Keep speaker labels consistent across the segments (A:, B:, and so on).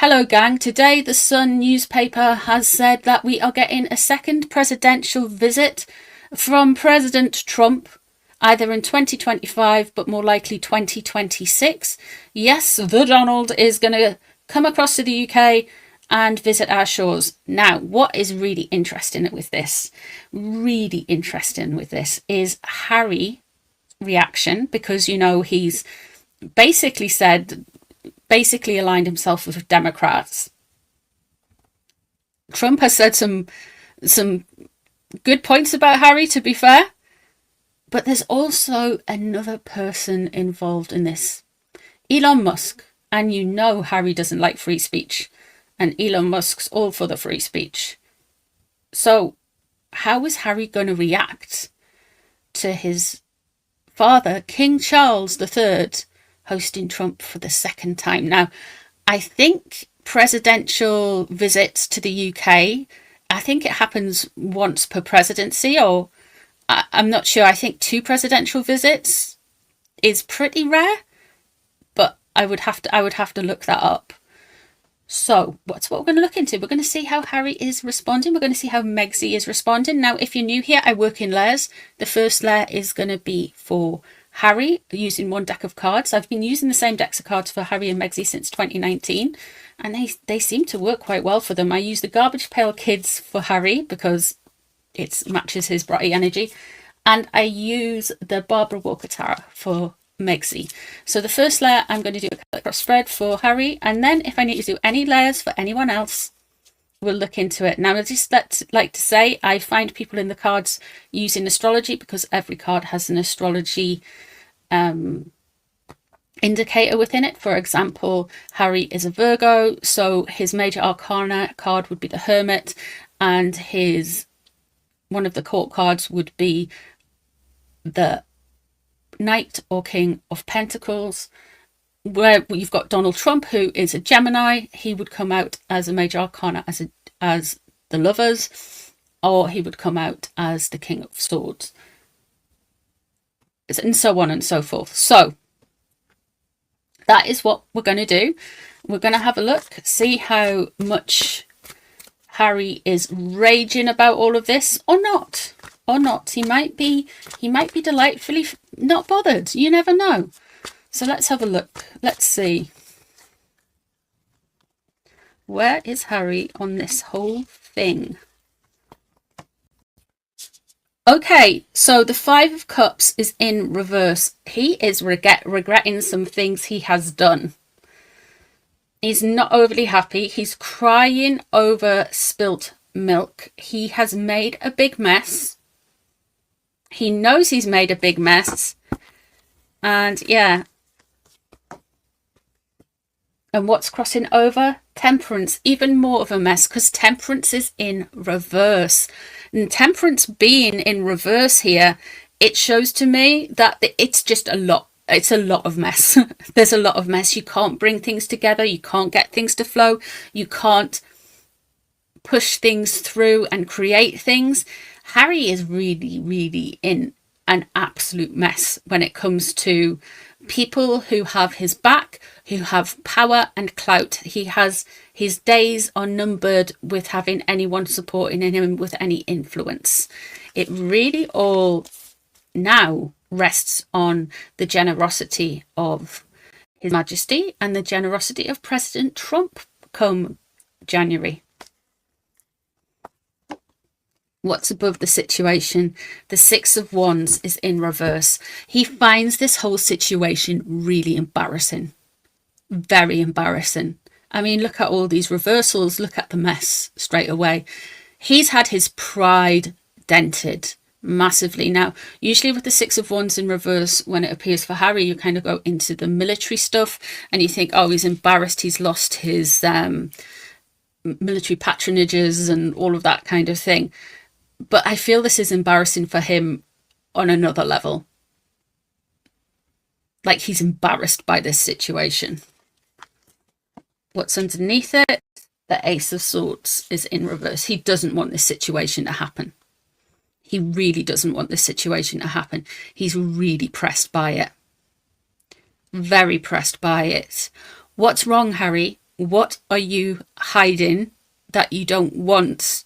A: Hello gang, today the Sun newspaper has said that we are getting a second presidential visit from President Trump, either in 2025 but more likely 2026. Yes, the Donald is going to come across to the UK and visit our shores. Now, what is really interesting with this, is Harry's reaction, because, you know, he's basically aligned himself with Democrats. Trump has said some good points about Harry, to be fair, but there's also another person involved in this. Elon Musk, and you know Harry doesn't like free speech, and Elon Musk's all for the free speech. So how is Harry going to react to his father, King Charles III, hosting Trump for the second time? Now, I think presidential visits to the UK, I think it happens once per presidency, or I'm not sure. I think 2 presidential visits is pretty rare, but I would have to look that up. So what's what we're going to look into? We're going to see how Harry is responding. We're going to see how Megsy is responding. Now, if you're new here, I work in layers. The first layer is going to be for Harry, using one deck of cards. I've been using the same decks of cards for Harry and Megsy since 2019, and they seem to work quite well for them. I use the Garbage Pail Kids for Harry because it matches his bright energy, and I use the Barbara Walker Tarot for Megsy. So the first layer, I'm going to do a cross spread for Harry, and then if I need to do any layers for anyone else, we'll look into it. Now, I just like to say, I find people in the cards using astrology because every card has an astrology indicator within it. For example, Harry is a Virgo, so his major arcana card would be the Hermit, and one of the court cards would be the Knight or King of Pentacles. Where you've got Donald Trump, who is a Gemini, he would come out as a major arcana as the Lovers, or he would come out as the King of Swords, and so on and so forth. So that is what we're going to do. We're going to have a look, see how much Harry is raging about all of this, or not. He might be delightfully not bothered. You never know. So let's have a look. Let's see. Where is Harry on this whole thing? Okay, so the 5 of Cups is in reverse. He is regretting some things he has done. He's not overly happy. He's crying over spilt milk. He has made a big mess. He knows he's made a big mess. And yeah. And what's crossing over? Temperance. Even more of a mess, because Temperance is in reverse. And Temperance being in reverse here, it shows to me that it's just a lot. It's a lot of mess. There's a lot of mess. You can't bring things together. You can't get things to flow. You can't push things through and create things. Harry is really, really in an absolute mess when it comes to people who have his back, who have power and clout. His days are numbered with having anyone supporting him with any influence. It really all now rests on the generosity of His Majesty and the generosity of President Trump come January. What's above the situation? The 6 of Wands is in reverse. He finds this whole situation really embarrassing. Very embarrassing. I mean, look at all these reversals. Look at the mess straight away. He's had his pride dented massively. Now, usually with the 6 of Wands in reverse, when it appears for Harry, you kind of go into the military stuff and you think, oh, he's embarrassed. He's lost his military patronages and all of that kind of thing. But I feel this is embarrassing for him on another level. Like, he's embarrassed by this situation. What's underneath it? The Ace of Swords is in reverse. He doesn't want this situation to happen. He really doesn't want this situation to happen. He's really pressed by it. Very pressed by it. What's wrong, Harry? What are you hiding that you don't want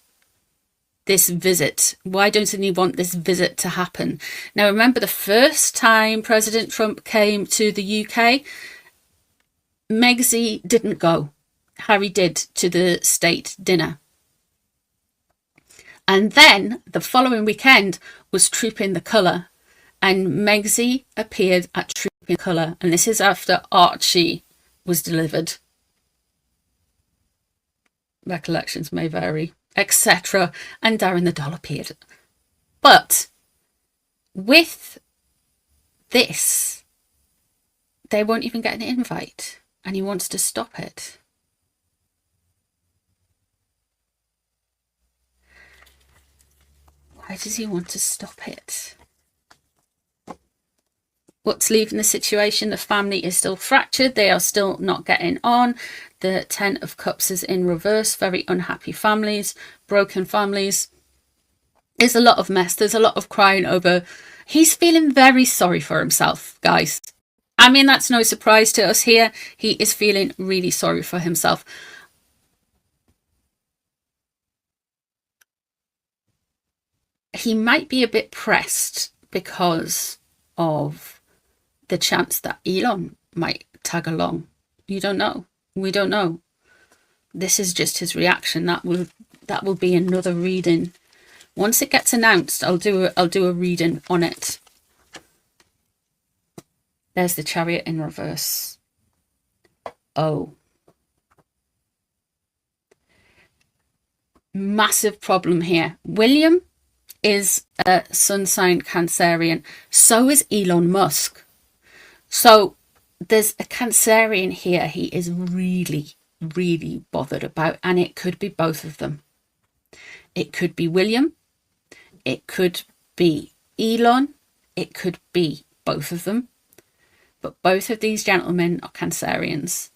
A: this visit? Why don't you want this visit to happen? Now, remember the first time President Trump came to the UK, Megsy didn't go. Harry did, to the state dinner. And then the following weekend was Trooping the Colour, and Megsy appeared at Trooping the Colour, and this is after Archie was delivered. Recollections may vary, etc. And Darren the Doll appeared. But with this, they won't even get an invite, and he wants to stop it. Why does he want to stop it? What's leaving the situation? The family is still fractured. They are still not getting on. The 10 of Cups is in reverse. Very unhappy families, broken families. There's a lot of mess. There's a lot of crying over. He's feeling very sorry for himself, guys. I mean, that's no surprise to us here. He is feeling really sorry for himself. He might be a bit pressed because of the chance that Elon might tag along. You don't know. We don't know. This is just his reaction. That will be another reading. Once it gets announced, I'll do a reading on it. There's the Chariot in reverse. Oh. Massive problem here. William is a sun sign Cancerian. So is Elon Musk. So there's a Cancerian here he is really, really bothered about, and it could be both of them. It could be William. It could be Elon. It could be both of them. But both of these gentlemen are Cancerians.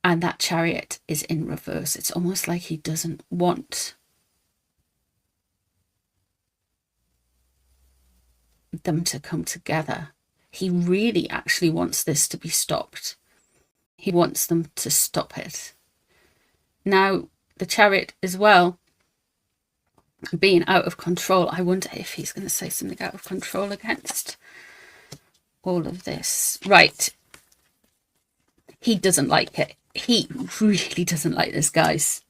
A: And that Chariot is in reverse. It's almost like he doesn't want them to come together. He really actually wants this to be stopped. He wants them to stop it. Now, the Chariot as well, being out of control. I wonder if he's going to say something out of control against all of this. Right. He doesn't like it. He really doesn't like this, guys.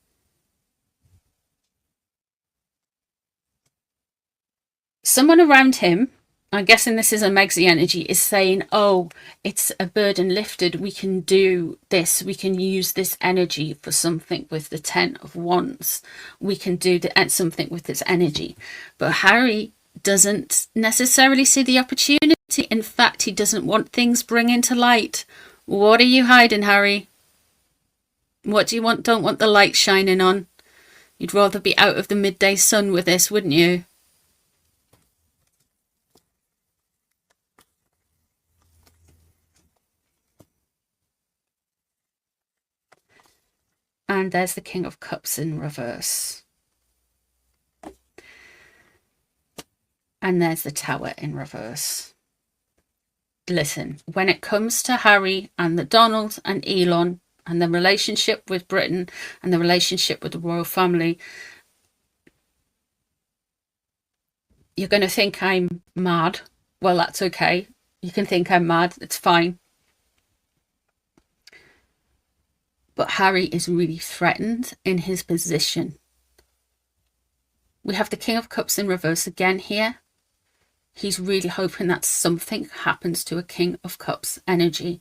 A: Someone around him, I'm guessing this is a Megsy energy, is saying, oh, it's a burden lifted. We can do this. We can use this energy for something with the 10 of Wands. We can do something with this energy. But Harry doesn't necessarily see the opportunity. In fact, he doesn't want things bringing to light. What are you hiding, Harry? What do you want? Don't want the light shining on. You'd rather be out of the midday sun with this, wouldn't you? And there's the King of Cups in reverse. And there's the Tower in reverse. Listen, when it comes to Harry and the Donald and Elon and the relationship with Britain and the relationship with the royal family, you're going to think I'm mad. Well, that's okay. You can think I'm mad. It's fine. But Harry is really threatened in his position. We have the King of Cups in reverse again here. He's really hoping that something happens to a King of Cups energy.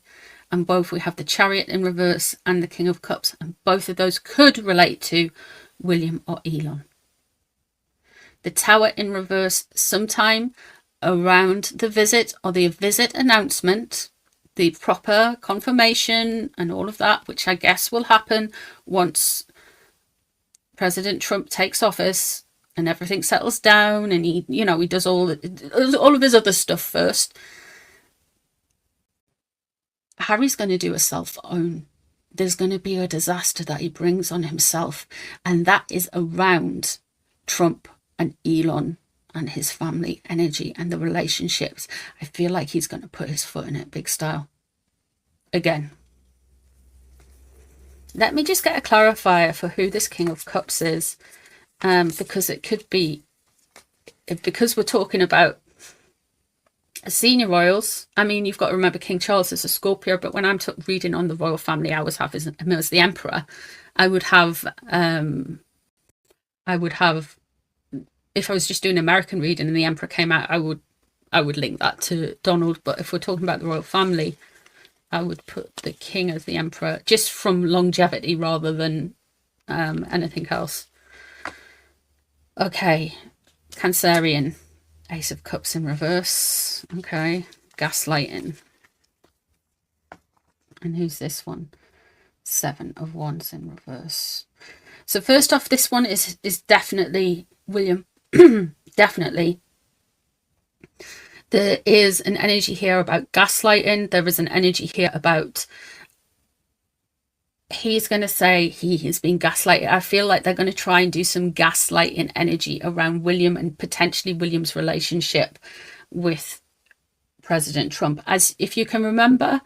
A: And both, we have the Chariot in reverse and the King of Cups. And both of those could relate to William or Elon. The Tower in reverse, sometime around the visit or the visit announcement, the proper confirmation and all of that, which I guess will happen once President Trump takes office and everything settles down and he, you know, he does all of his other stuff first. Harry's going to do a self-own. There's going to be a disaster that he brings on himself, and that is around Trump and Elon and his family energy and the relationships. I feel like he's going to put his foot in it big style. Again, Let me just get a clarifier for who this King of Cups is, because it could be, because we're talking about senior royals. I mean, you've got to remember King Charles is a Scorpio, but when I'm reading on the royal family, I always have him as the Emperor. I would have, if I was just doing American reading and the Emperor came out, I would link that to Donald. But if we're talking about the royal family, I would put the King as the Emperor, just from longevity rather than anything else. Okay, Cancerian, Ace of Cups in reverse. Okay, gaslighting. And who's this one? Seven of Wands in reverse. So first off, this one is definitely William. Definitely. There is an energy here about gaslighting. There is an energy here about, he's going to say he has been gaslighted. I feel like they're going to try and do some gaslighting energy around William and potentially William's relationship with President Trump. As if you can remember,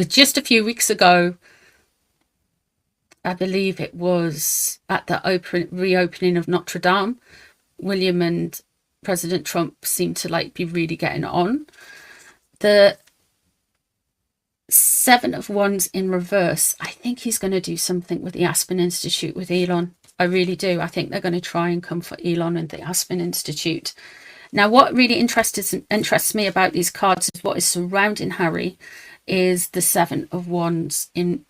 A: just a few weeks ago, I believe it was at the reopening of Notre Dame, William and President Trump seemed to like be really getting on. The Seven of Wands in reverse, I think he's going to do something with the Aspen Institute with Elon. I really do. I think they're going to try and come for Elon and the Aspen Institute. Now, what really interests me about these cards is what is surrounding Harry is the Seven of Wands in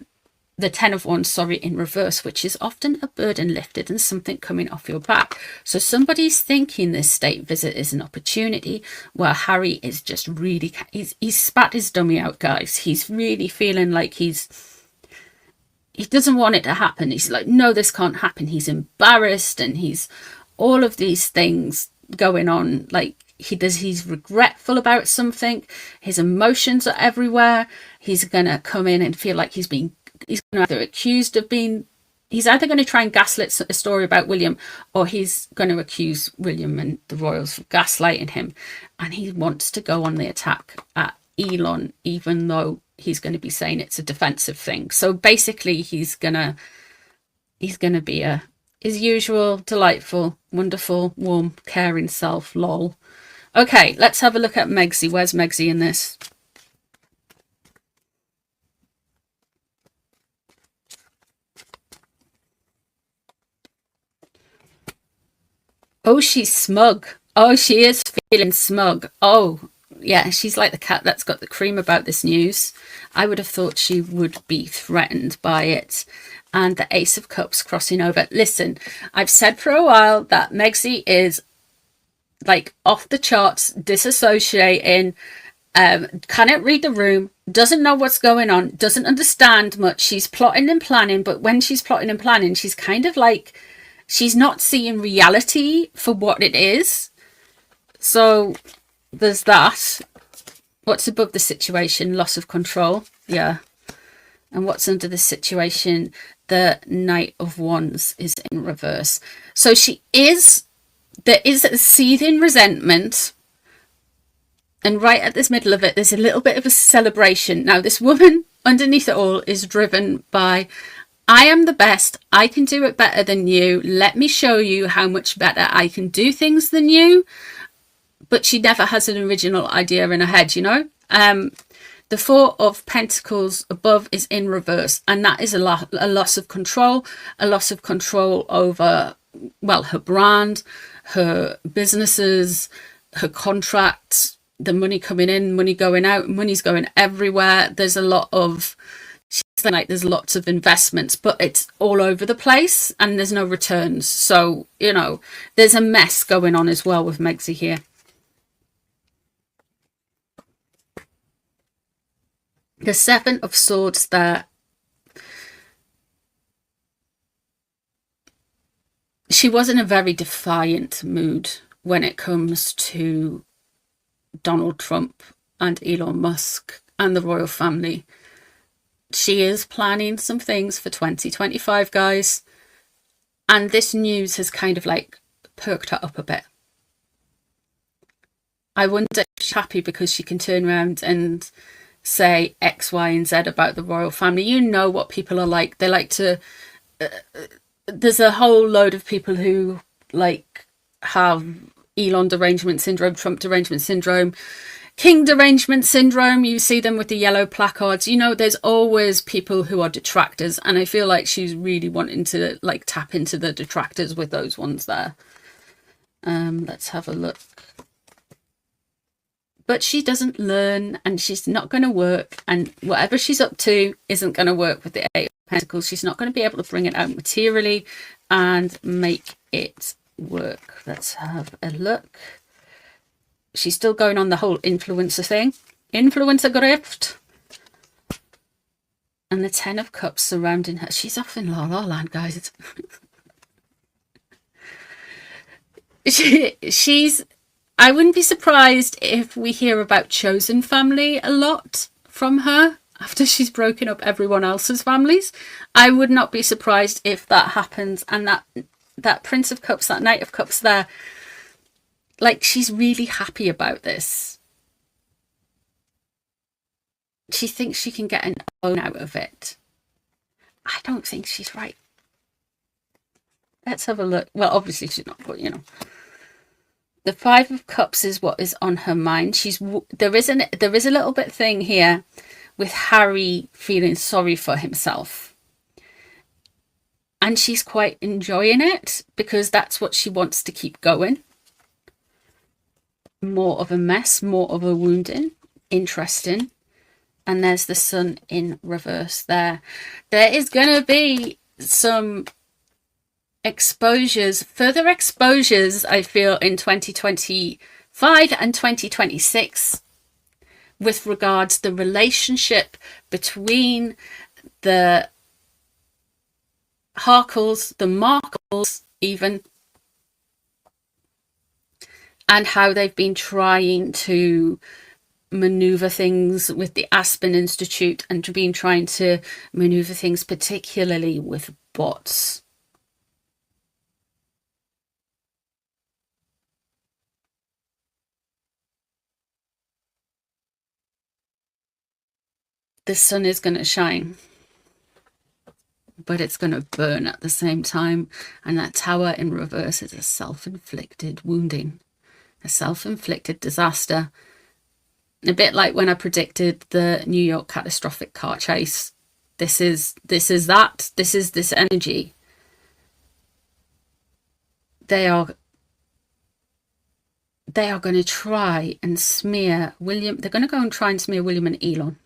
A: the 10 of Wands, sorry, in reverse, which is often a burden lifted and something coming off your back. So somebody's thinking this state visit is an opportunity where Harry is just really, he's spat his dummy out, guys. He's really feeling like he doesn't want it to happen. He's like, no, this can't happen. He's embarrassed and he's all of these things going on. Like he's regretful about something. His emotions are everywhere. He's going to come in and feel like he's going to either accused of being, he's either going to try and gaslit a story about William, or he's going to accuse William and the royals of gaslighting him. And he wants to go on the attack at Elon, even though he's going to be saying it's a defensive thing. So basically he's going to be his usual delightful, wonderful, warm, caring self. Lol. Okay, let's have a look at Megsy. Where's Megsy in this? Oh, she's smug. Oh, she is feeling smug. Oh, yeah, she's like the cat that's got the cream about this news. I would have thought she would be threatened by it. And the Ace of Cups crossing over. Listen, I've said for a while that Megsy is like off the charts, disassociating, cannot read the room, doesn't know what's going on, doesn't understand much. She's plotting and planning, but when she's plotting and planning, she's kind of like, she's not seeing reality for what it is. So there's that. What's above the situation? Loss of control. Yeah. And what's under the situation? The Knight of Wands is in reverse. So there is a seething resentment. And right at this middle of it, there's a little bit of a celebration. Now, this woman underneath it all is driven by, I am the best. I can do it better than you. Let me show you how much better I can do things than you. But she never has an original idea in her head, you know. The Four of Pentacles above is in reverse. And that is a loss of control. A loss of control over, well, her brand, her businesses, her contracts, the money coming in, money going out, money's going everywhere. There's a lot of... She's like, there's lots of investments, but it's all over the place and there's no returns. So, you know, there's a mess going on as well with Megsy here. The Seven of Swords there. She was in a very defiant mood when it comes to Donald Trump and Elon Musk and the royal family. She is planning some things for 2025, guys. And this news has kind of like perked her up a bit. I wonder if she's happy because she can turn around and say X, Y, and Z about the royal family. You know what people are like. They like to... there's a whole load of people who like have Elon derangement syndrome, Trump derangement syndrome, King derangement syndrome. You see them with the yellow placards. You know, there's always people who are detractors, and I feel like she's really wanting to like tap into the detractors with those ones there. Let's have a look. But she doesn't learn, and she's not going to work, and whatever she's up to isn't going to work with the Eight of Pentacles. She's not going to be able to bring it out materially and make it work. Let's have a look. She's still going on the whole influencer thing. Influencer grift. And the Ten of Cups surrounding her. She's off in La La Land, guys. She's... I wouldn't be surprised if we hear about chosen family a lot from her after she's broken up everyone else's families. I would not be surprised if that happens. And that Prince of Cups, that Knight of Cups there, like, she's really happy about this. She thinks she can get an own out of it. I don't think she's right. Let's have a look. Well, obviously she's not, but you know. The Five of Cups is what is on her mind. There is a little bit thing here with Harry feeling sorry for himself. And she's quite enjoying it because that's what she wants to keep going. More of a mess, more of a wounding. Interesting. And there's the Sun in reverse there. There is going to be some exposures, further exposures, I feel, in 2025 and 2026 with regards to the relationship between the Harkles, the Markles even, and how they've been trying to maneuver things with the Aspen Institute and been trying to maneuver things particularly with bots. The sun is going to shine, but it's going to burn at the same time. And that Tower in reverse is a self-inflicted wounding, a self-inflicted disaster. A bit like when I predicted the New York catastrophic car chase. This is this energy. They are going to try and smear William. They're going to go and try and smear William and Elon.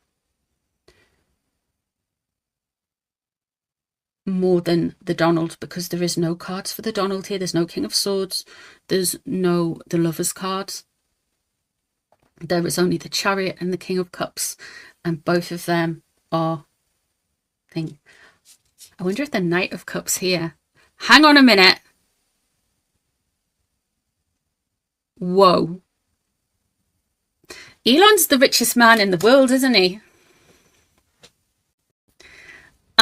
A: More than the Donald, because there is no cards for the Donald here. There's no King of Swords. There's no the Lover's cards. There is only the Chariot and the King of Cups, and both of them are thing. I wonder if the Knight of Cups here. Hang on a minute. Whoa. Elon's the richest man in the world, isn't he?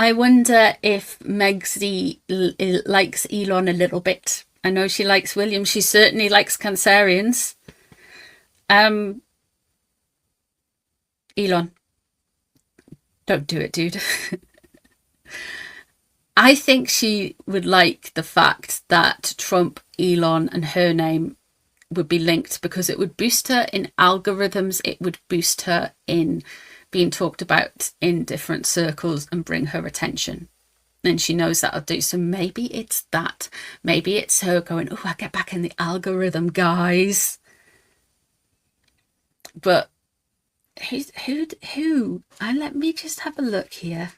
A: I wonder if Megsy likes Elon a little bit. I know she likes William. She certainly likes Cancerians. Elon, don't do it, dude. I think she would like the fact that Trump, Elon, and her name would be linked because it would boost her in algorithms. It would boost her in being talked about in different circles and bring her attention. And she knows that'll do. So maybe it's that. Maybe it's her going, oh, I get back in the algorithm, guys. But who? And let me just have a look here.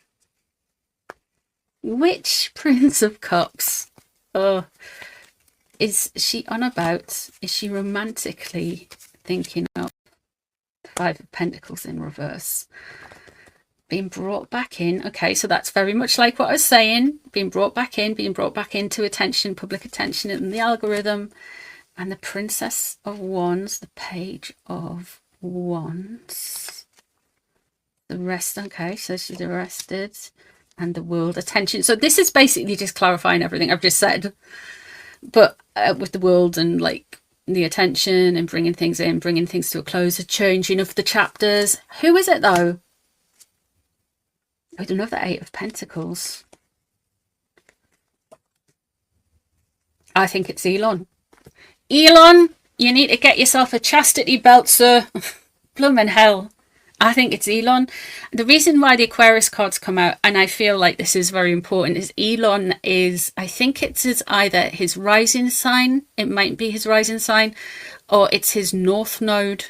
A: Which Prince of Cups is she on about? Is she romantically thinking of? Five of Pentacles in reverse. Being brought back in. Okay, so that's very much like what I was saying. Being brought back into attention, public attention in the algorithm. And the Princess of Wands, the Page of Wands. The rest, okay, so she's arrested. And the World, attention. So this is basically just clarifying everything I've just said. But with the World and like the attention and bringing things in, bringing things to a close, a changing of the chapters. Who is it though? With another 8 of Pentacles. I think it's Elon. Elon, you need to get yourself a chastity belt, sir. Bloomin' hell. I think it's Elon. The reason why the Aquarius cards come out, and I feel like this is very important, is Elon is, I think it's either his rising sign, it might be his rising sign, or it's his North Node,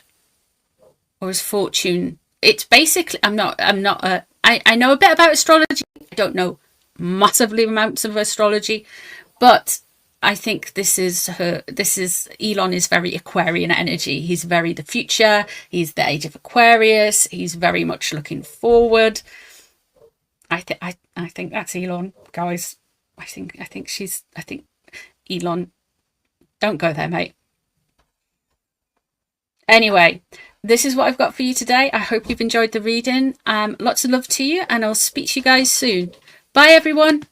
A: or his fortune. It's basically, I know a bit about astrology. I don't know massively amounts of astrology, but I think Elon is very Aquarian energy. He's very the future. He's the age of Aquarius. He's very much looking forward. I think that's Elon, guys. I think Elon. Don't go there, mate. Anyway, this is what I've got for you today. I hope you've enjoyed the reading. Lots of love to you, and I'll speak to you guys soon. Bye, everyone.